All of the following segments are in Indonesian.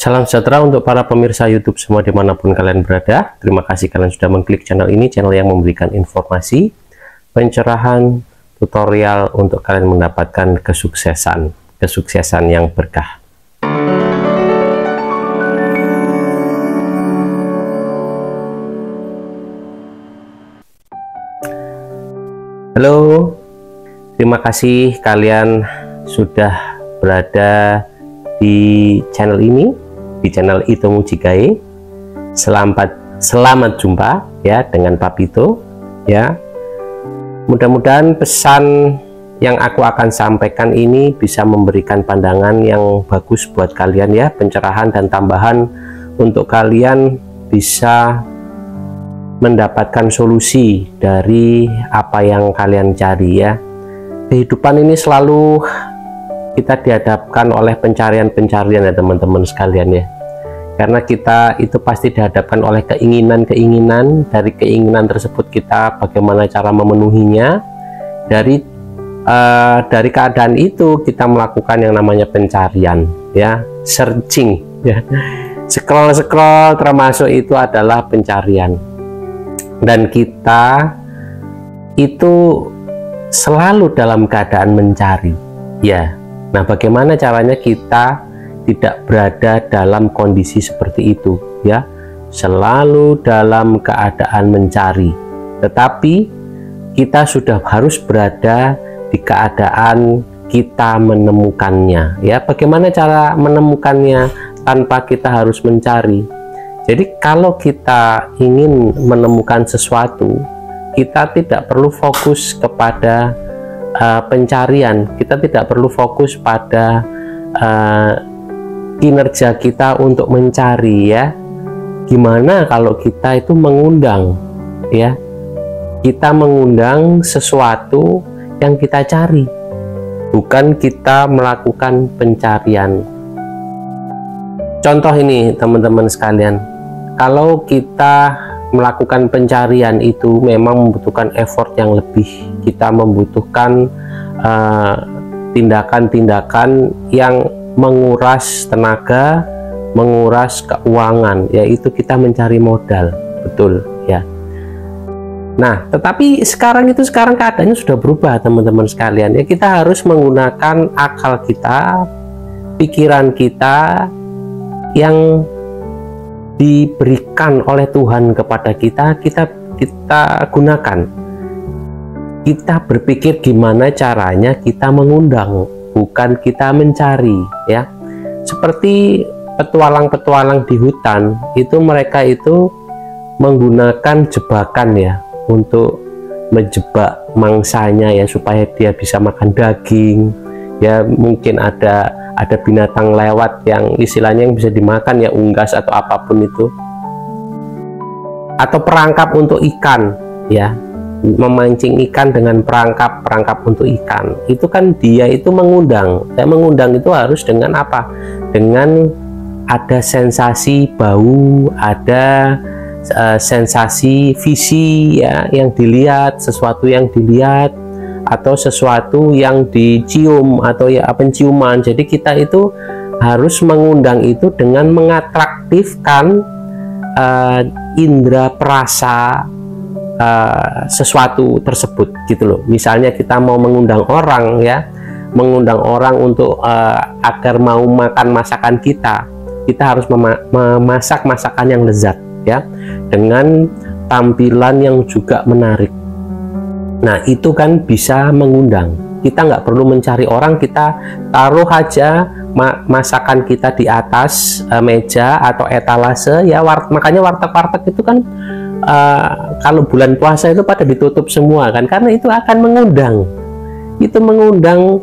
Salam sejahtera untuk para pemirsa YouTube semua dimanapun kalian berada. Terima kasih kalian sudah mengklik channel ini, channel yang memberikan informasi, pencerahan, tutorial untuk kalian mendapatkan kesuksesan yang berkah. Halo, terima kasih kalian sudah berada di channel ini, di channel Ito Mujigae. Selamat jumpa ya dengan Papito ya. Mudah-mudahan pesan yang aku akan sampaikan ini bisa memberikan pandangan yang bagus buat kalian ya, pencerahan dan tambahan untuk kalian bisa mendapatkan solusi dari apa yang kalian cari ya. Kehidupan ini selalu kita dihadapkan oleh pencarian-pencarian ya teman-teman sekalian ya, karena kita itu pasti dihadapkan oleh keinginan-keinginan. Dari keinginan tersebut kita bagaimana cara memenuhinya. Dari keadaan itu kita melakukan yang namanya pencarian ya, searching ya, scroll termasuk itu adalah pencarian. Dan kita itu selalu dalam keadaan mencari ya. Nah, bagaimana caranya kita tidak berada dalam kondisi seperti itu ya, selalu dalam keadaan mencari, tetapi kita sudah harus berada di keadaan kita menemukannya ya. Bagaimana cara menemukannya tanpa kita harus mencari? Jadi kalau kita ingin menemukan sesuatu, kita tidak perlu fokus kepada pencarian, kita tidak perlu fokus pada kinerja kita untuk mencari ya. Gimana kalau kita itu mengundang ya, kita mengundang sesuatu yang kita cari, bukan kita melakukan pencarian. Contoh ini teman-teman sekalian, kalau kita melakukan pencarian itu memang membutuhkan effort yang lebih, kita membutuhkan tindakan-tindakan yang menguras tenaga, menguras keuangan, yaitu kita mencari modal, betul ya. Nah, tetapi sekarang keadaannya sudah berubah teman-teman sekalian ya. Kita harus menggunakan akal kita, pikiran kita yang diberikan oleh Tuhan kepada kita, kita gunakan. Kita berpikir gimana caranya kita mengundang, bukan kita mencari ya. Seperti petualang-petualang di hutan itu, mereka itu menggunakan jebakan ya, untuk menjebak mangsanya ya, supaya dia bisa makan daging ya. Mungkin ada binatang lewat yang istilahnya yang bisa dimakan ya, unggas atau apapun itu, atau perangkap untuk ikan ya, memancing ikan dengan perangkap untuk ikan. Itu kan dia itu mengundang. Mengundang itu harus dengan apa? Dengan ada sensasi bau, ada sensasi visi ya, yang dilihat, sesuatu yang dilihat, atau sesuatu yang dicium, atau ya penciuman. Jadi kita itu harus mengundang itu dengan mengatraktifkan indera perasa sesuatu tersebut gitu loh. Misalnya kita mau mengundang orang ya, mengundang orang untuk agar mau makan masakan kita harus memasak masakan yang lezat ya, dengan tampilan yang juga menarik. Nah, itu kan bisa mengundang. Kita nggak perlu mencari orang, kita taruh aja masakan kita di atas meja atau etalase ya. Makanya warteg-warteg itu kan kalau bulan puasa itu pada ditutup semua kan, karena itu akan mengundang. Itu mengundang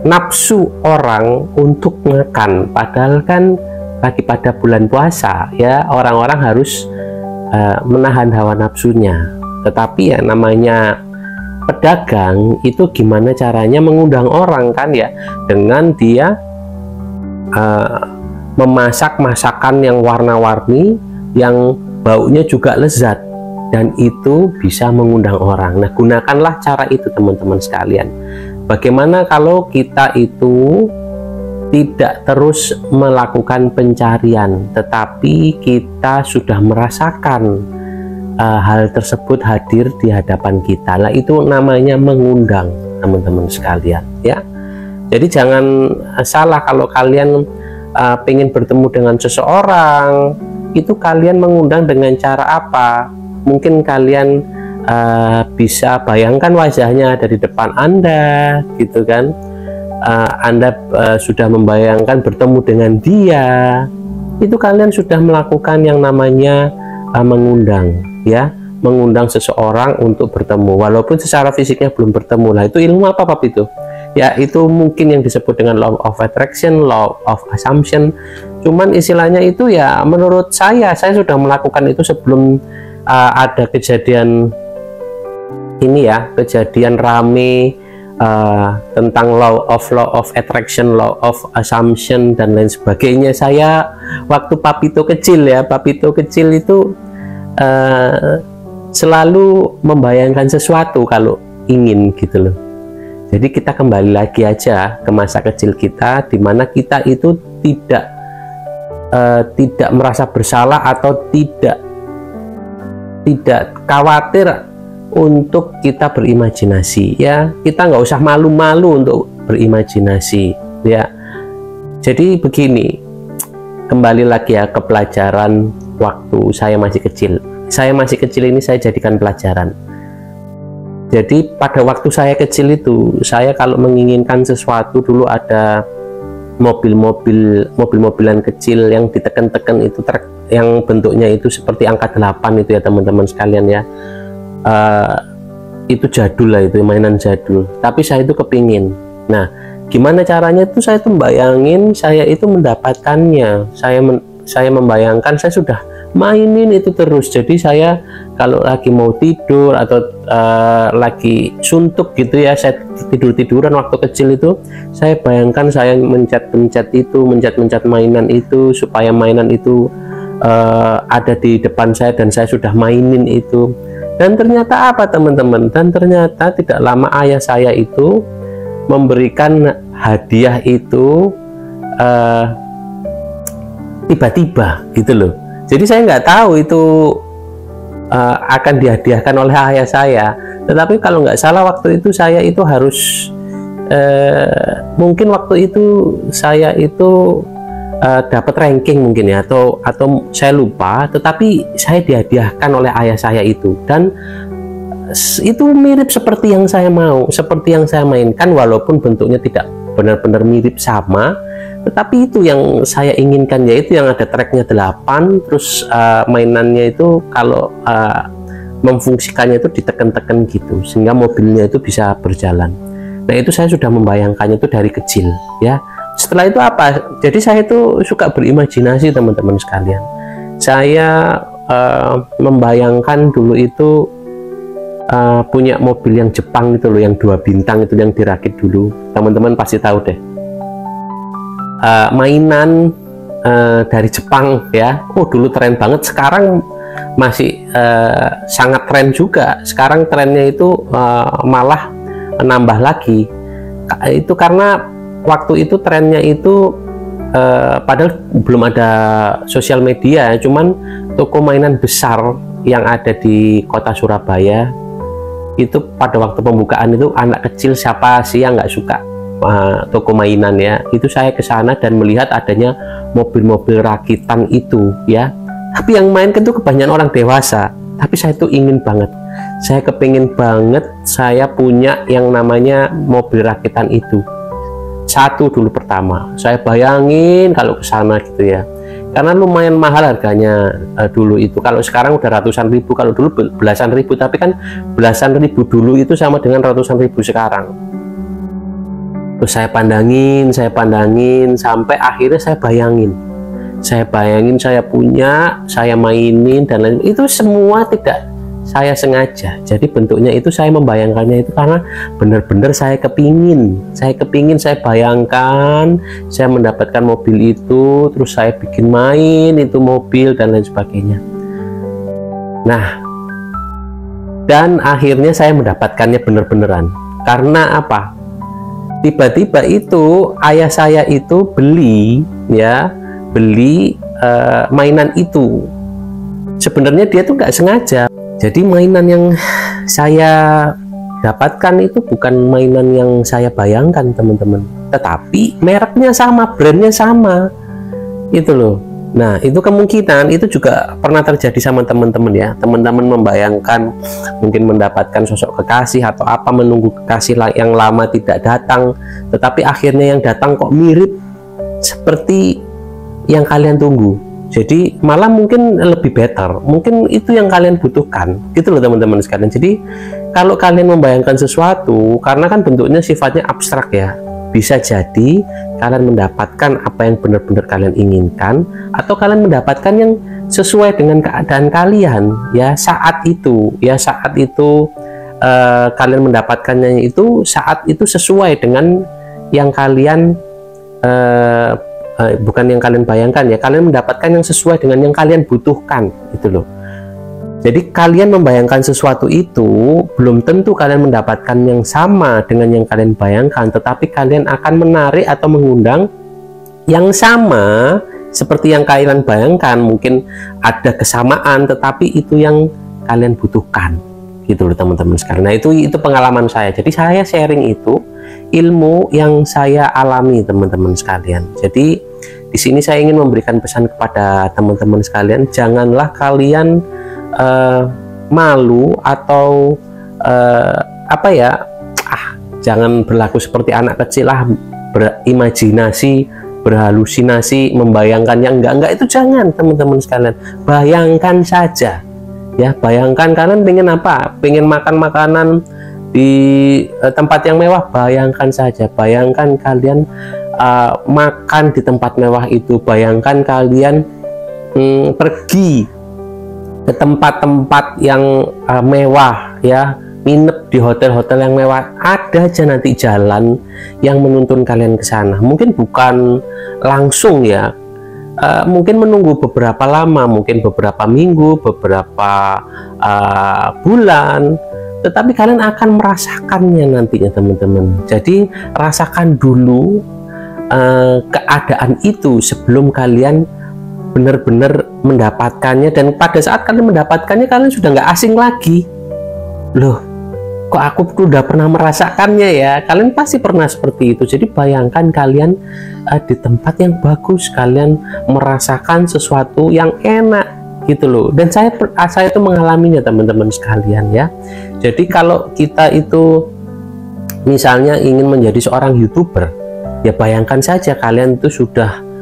nafsu orang untuk makan. Padahal kan lagi pada bulan puasa ya, orang-orang harus menahan hawa nafsunya. Tetapi ya namanya pedagang itu gimana caranya mengundang orang kan ya, dengan dia memasak masakan yang warna-warni, yang baunya juga lezat, dan itu bisa mengundang orang. Nah, gunakanlah cara itu teman-teman sekalian. Bagaimana kalau kita itu tidak terus melakukan pencarian, tetapi kita sudah merasakan hal tersebut hadir di hadapan kita. Nah, itu namanya mengundang, teman-teman sekalian, ya. Jadi jangan salah kalau kalian pengen bertemu dengan seseorang, itu kalian mengundang dengan cara apa? Mungkin kalian bisa bayangkan wajahnya ada di depan Anda, gitu kan. Anda sudah membayangkan bertemu dengan dia, itu kalian sudah melakukan yang namanya mengundang, ya, mengundang seseorang untuk bertemu walaupun secara fisiknya belum bertemu. Lah, itu ilmu apa Pak itu? Ya, itu mungkin yang disebut dengan law of attraction, law of assumption. Cuman istilahnya itu ya menurut saya sudah melakukan itu sebelum ada kejadian ini ya, kejadian rame tentang law of attraction, law of assumption dan lain sebagainya. Saya waktu Papito kecil ya, Papito kecil itu selalu membayangkan sesuatu kalau ingin, gitu loh. Jadi kita kembali lagi aja ke masa kecil kita, di mana kita itu tidak merasa bersalah atau tidak khawatir untuk kita berimajinasi, ya. Kita nggak usah malu-malu untuk berimajinasi, ya. Jadi begini, kembali lagi ya ke pelajaran waktu saya masih kecil. Saya masih kecil ini saya jadikan pelajaran. Jadi pada waktu saya kecil itu, saya kalau menginginkan sesuatu, dulu ada mobil-mobilan kecil yang ditekan-tekan itu, yang bentuknya itu seperti angka 8 itu ya teman-teman sekalian ya. Itu jadul lah, itu mainan jadul, tapi saya itu kepingin. Nah, gimana caranya itu? Saya tuh bayangin saya itu mendapatkannya. Saya membayangkan saya sudah mainin itu terus. Jadi saya kalau lagi mau tidur atau lagi suntuk gitu ya, saya tiduran waktu kecil itu, saya bayangkan saya mencet-mencet mainan itu supaya mainan itu ada di depan saya dan saya sudah mainin itu. Dan ternyata apa teman-teman? Dan ternyata tidak lama ayah saya itu memberikan hadiah itu tiba-tiba gitu loh. Jadi saya nggak tahu itu akan dihadiahkan oleh ayah saya. Tetapi kalau nggak salah waktu itu saya itu harus mungkin waktu itu saya itu dapat ranking mungkin ya, atau saya lupa, tetapi saya dihadiahkan oleh ayah saya itu, dan itu mirip seperti yang saya mau, seperti yang saya mainkan, walaupun bentuknya tidak benar-benar mirip sama, tetapi itu yang saya inginkan, yaitu yang ada tracknya 8, terus mainannya itu kalau memfungsikannya itu ditekan-tekan gitu sehingga mobilnya itu bisa berjalan. Nah, itu saya sudah membayangkannya itu dari kecil ya. Setelah itu apa? Jadi saya itu suka berimajinasi teman-teman sekalian. Saya membayangkan dulu itu punya mobil yang Jepang itu loh, yang 2 bintang itu, yang dirakit dulu. Teman-teman pasti tahu deh. Mainan dari Jepang ya. Oh, dulu tren banget. Sekarang masih sangat tren juga. Sekarang trennya itu malah nambah lagi. Itu karena waktu itu trennya itu padahal belum ada sosial media, cuman toko mainan besar yang ada di kota Surabaya itu pada waktu pembukaan itu, anak kecil siapa sih yang nggak suka toko mainan ya. Itu saya ke sana dan melihat adanya mobil-mobil rakitan itu ya. Tapi yang main itu kebanyakan orang dewasa, tapi saya tuh ingin banget, saya kepingin banget saya punya yang namanya mobil rakitan itu. Satu dulu pertama, saya bayangin kalau ke sana gitu ya, karena lumayan mahal harganya dulu itu. Kalau sekarang udah ratusan ribu, kalau dulu belasan ribu, tapi kan belasan ribu dulu itu sama dengan ratusan ribu sekarang. Terus saya pandangin sampai akhirnya saya bayangin saya punya, saya mainin dan lain. Itu semua tidak saya sengaja. Jadi bentuknya itu saya membayangkannya itu karena benar-benar saya kepingin, saya bayangkan saya mendapatkan mobil itu, terus saya bikin main itu mobil dan lain sebagainya. Nah, dan akhirnya saya mendapatkannya bener-beneran. Karena apa? tiba-tiba itu ayah saya itu beli mainan itu. Sebenarnya dia tuh nggak sengaja. Jadi mainan yang saya dapatkan itu bukan mainan yang saya bayangkan, teman-teman, tetapi mereknya sama, brandnya sama, itu loh. Nah, itu kemungkinan itu juga pernah terjadi sama teman-teman ya. Teman-teman membayangkan mungkin mendapatkan sosok kekasih atau apa, menunggu kekasih yang lama tidak datang, tetapi akhirnya yang datang kok mirip seperti yang kalian tunggu. Jadi malah mungkin lebih better, mungkin itu yang kalian butuhkan, gitu loh teman-teman sekalian. Jadi kalau kalian membayangkan sesuatu, karena kan bentuknya sifatnya abstrak ya, bisa jadi kalian mendapatkan apa yang benar-benar kalian inginkan, atau kalian mendapatkan yang sesuai dengan keadaan kalian ya saat itu. Kalian mendapatkannya itu saat itu sesuai dengan yang kalian bukan yang kalian bayangkan ya, kalian mendapatkan yang sesuai dengan yang kalian butuhkan, gitu loh. Jadi kalian membayangkan sesuatu itu belum tentu kalian mendapatkan yang sama dengan yang kalian bayangkan, tetapi kalian akan menarik atau mengundang yang sama seperti yang kalian bayangkan. Mungkin ada kesamaan, tetapi itu yang kalian butuhkan, gitu loh teman-teman sekalian. Nah, itu pengalaman saya. Jadi saya sharing itu ilmu yang saya alami, teman-teman sekalian. Jadi di sini saya ingin memberikan pesan kepada teman-teman sekalian, janganlah kalian malu atau jangan berlaku seperti anak kecil lah, berimajinasi, berhalusinasi, membayangkan yang enggak, itu jangan, teman-teman sekalian. Bayangkan saja ya, bayangkan kalian pengen apa, pengen makan makanan di tempat yang mewah, bayangkan saja. Bayangkan kalian makan di tempat mewah itu, bayangkan kalian pergi ke tempat-tempat yang mewah ya, nginep di hotel-hotel yang mewah. Ada aja nanti jalan yang menuntun kalian ke sana. Mungkin bukan langsung ya, mungkin menunggu beberapa lama, mungkin beberapa minggu, beberapa bulan, tetapi kalian akan merasakannya nantinya, teman-teman. Jadi rasakan dulu keadaan itu sebelum kalian benar-benar mendapatkannya, dan pada saat kalian mendapatkannya kalian sudah nggak asing lagi. Loh, kok aku udah pernah merasakannya ya? Kalian pasti pernah seperti itu. Jadi bayangkan kalian di tempat yang bagus, kalian merasakan sesuatu yang enak, gitu loh. Dan saya itu mengalaminya, teman-teman sekalian ya. Jadi kalau kita itu misalnya ingin menjadi seorang YouTuber, ya bayangkan saja kalian itu sudah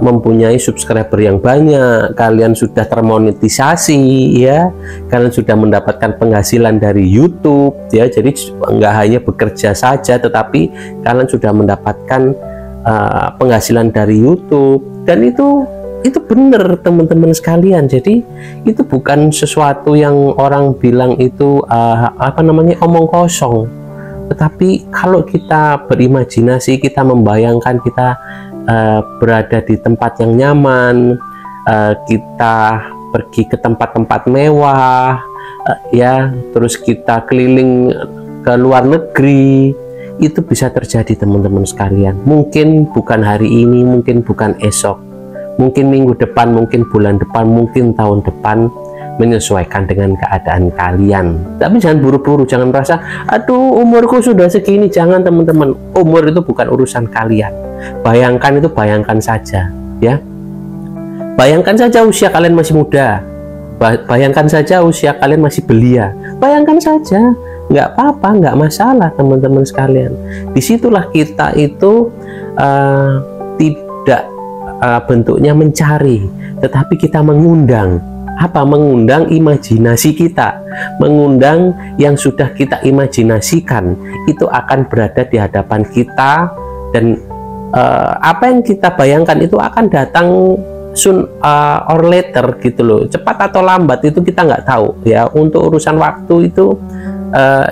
mempunyai subscriber yang banyak, kalian sudah termonetisasi ya, kalian sudah mendapatkan penghasilan dari YouTube ya. Jadi nggak hanya bekerja saja, tetapi kalian sudah mendapatkan penghasilan dari YouTube, dan itu benar, teman-teman sekalian. Jadi itu bukan sesuatu yang orang bilang itu omong kosong, tetapi kalau kita berimajinasi, kita membayangkan kita berada di tempat yang nyaman, kita pergi ke tempat-tempat mewah ya, terus kita keliling ke luar negeri, itu bisa terjadi, teman-teman sekalian. Mungkin bukan hari ini, mungkin bukan esok, mungkin minggu depan, mungkin bulan depan, mungkin tahun depan, menyesuaikan dengan keadaan kalian. Tapi jangan buru-buru, jangan merasa aduh umurku sudah segini. Jangan, teman-teman, umur itu bukan urusan kalian. Bayangkan itu, bayangkan saja ya. Bayangkan saja usia kalian masih muda, bayangkan saja usia kalian masih belia, bayangkan saja, nggak apa-apa, nggak masalah, teman-teman sekalian. Disitulah kita itu tidak bentuknya mencari, tetapi kita mengundang mengundang imajinasi kita, mengundang yang sudah kita imajinasikan itu akan berada di hadapan kita, dan apa yang kita bayangkan itu akan datang soon or later, gitu loh. Cepat atau lambat itu kita nggak tahu ya. Untuk urusan waktu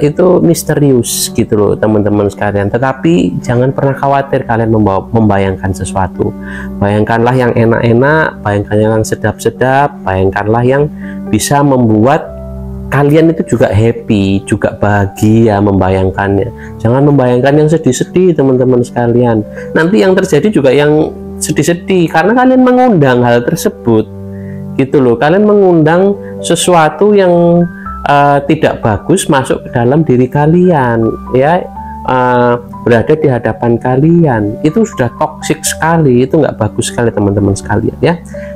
itu misterius, gitu loh, teman-teman sekalian. Tetapi jangan pernah khawatir kalian membayangkan sesuatu. Bayangkanlah yang enak-enak, bayangkanlah yang sedap-sedap, bayangkanlah yang bisa membuat kalian itu juga happy, juga bahagia membayangkannya. Jangan membayangkan yang sedih-sedih teman-teman sekalian. Nanti yang terjadi juga yang sedih-sedih karena kalian mengundang hal tersebut gitu loh. Kalian mengundang sesuatu yang tidak bagus masuk ke dalam diri kalian ya, berada di hadapan kalian. Itu sudah toksik sekali, itu nggak bagus sekali teman-teman sekalian ya.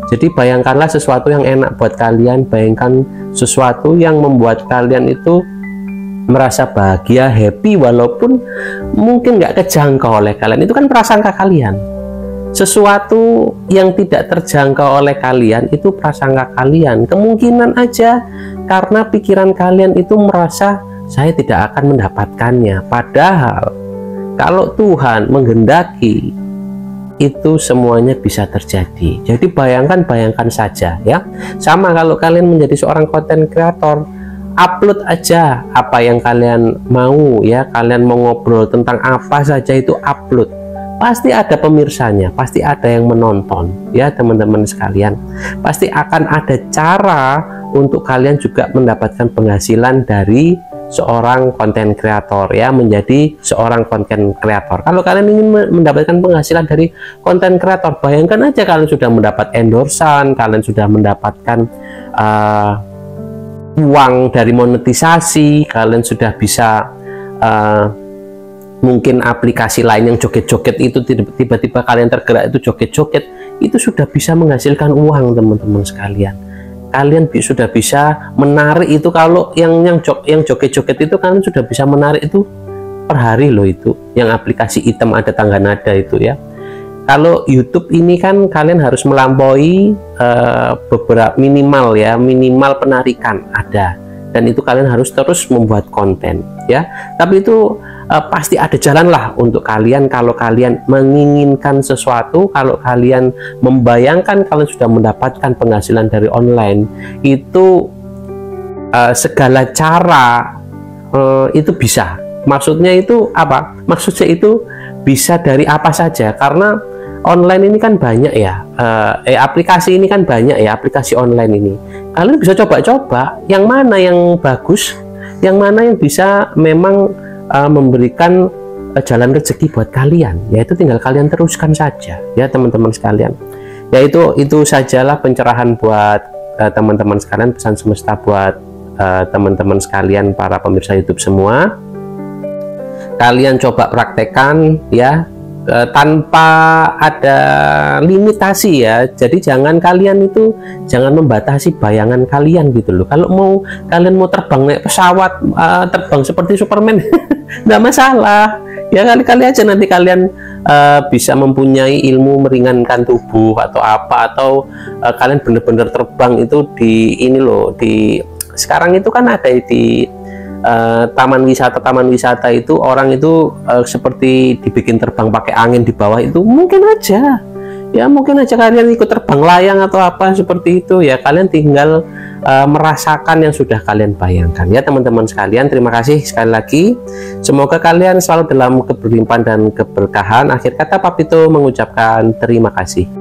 Jadi bayangkanlah sesuatu yang enak buat kalian, bayangkan sesuatu yang membuat kalian itu merasa bahagia, happy, walaupun mungkin nggak kejangkau oleh kalian. Itu kan prasangka kalian. Sesuatu yang tidak terjangkau oleh kalian itu prasangka kalian. Kemungkinan aja karena pikiran kalian itu merasa saya tidak akan mendapatkannya. Padahal kalau Tuhan menghendaki itu semuanya bisa terjadi. Jadi bayangkan saja ya. Sama kalau kalian menjadi seorang konten kreator, upload aja apa yang kalian mau ya. Kalian mau ngobrol tentang apa saja itu upload. Pasti ada pemirsanya, pasti ada yang menonton ya teman-teman sekalian. Pasti akan ada cara untuk kalian juga mendapatkan penghasilan dari seorang konten kreator ya, menjadi seorang konten kreator. Kalau kalian ingin mendapatkan penghasilan dari konten kreator, bayangkan aja kalian sudah mendapat endorsan, kalian sudah mendapatkan uang dari monetisasi, kalian sudah bisa mungkin aplikasi lain yang joget-joget itu tiba-tiba kalian tergerak itu joget-joget, itu sudah bisa menghasilkan uang teman-teman sekalian. Kalian sudah bisa menarik itu. Kalau yang joget-joget itu kalian sudah bisa menarik itu per hari loh, itu yang aplikasi item ada tangga nada itu ya. Kalau YouTube ini kan kalian harus melampaui beberapa minimal penarikan ada, dan itu kalian harus terus membuat konten ya. Tapi itu pasti ada jalan lah untuk kalian. Kalau kalian menginginkan sesuatu, kalau kalian membayangkan kalian sudah mendapatkan penghasilan dari online, itu segala cara itu bisa. Maksudnya itu apa? Maksudnya itu bisa dari apa saja, karena online ini kan banyak ya, aplikasi ini kan banyak ya, aplikasi online ini. Kalian bisa coba-coba yang mana yang bagus, yang mana yang bisa memang memberikan jalan rezeki buat kalian, yaitu tinggal kalian teruskan saja ya teman-teman sekalian. Yaitu itu sajalah pencerahan buat teman-teman sekalian, pesan semesta buat teman-teman sekalian, para pemirsa YouTube semua. Kalian coba praktekkan ya, tanpa ada limitasi ya. Jadi kalian jangan membatasi bayangan kalian gitu loh. Kalau kalian mau terbang naik pesawat, terbang seperti Superman nggak masalah ya, kali-kali aja nanti kalian bisa mempunyai ilmu meringankan tubuh atau apa, atau kalian bener-bener terbang itu di sekarang itu kan ada di taman wisata itu orang itu seperti dibikin terbang pakai angin di bawah itu. Mungkin aja kalian ikut terbang layang atau apa seperti itu ya. Kalian tinggal merasakan yang sudah kalian bayangkan ya teman-teman sekalian. Terima kasih sekali lagi, semoga kalian selalu dalam keberlimpahan dan keberkahan. Akhir kata Papito mengucapkan terima kasih.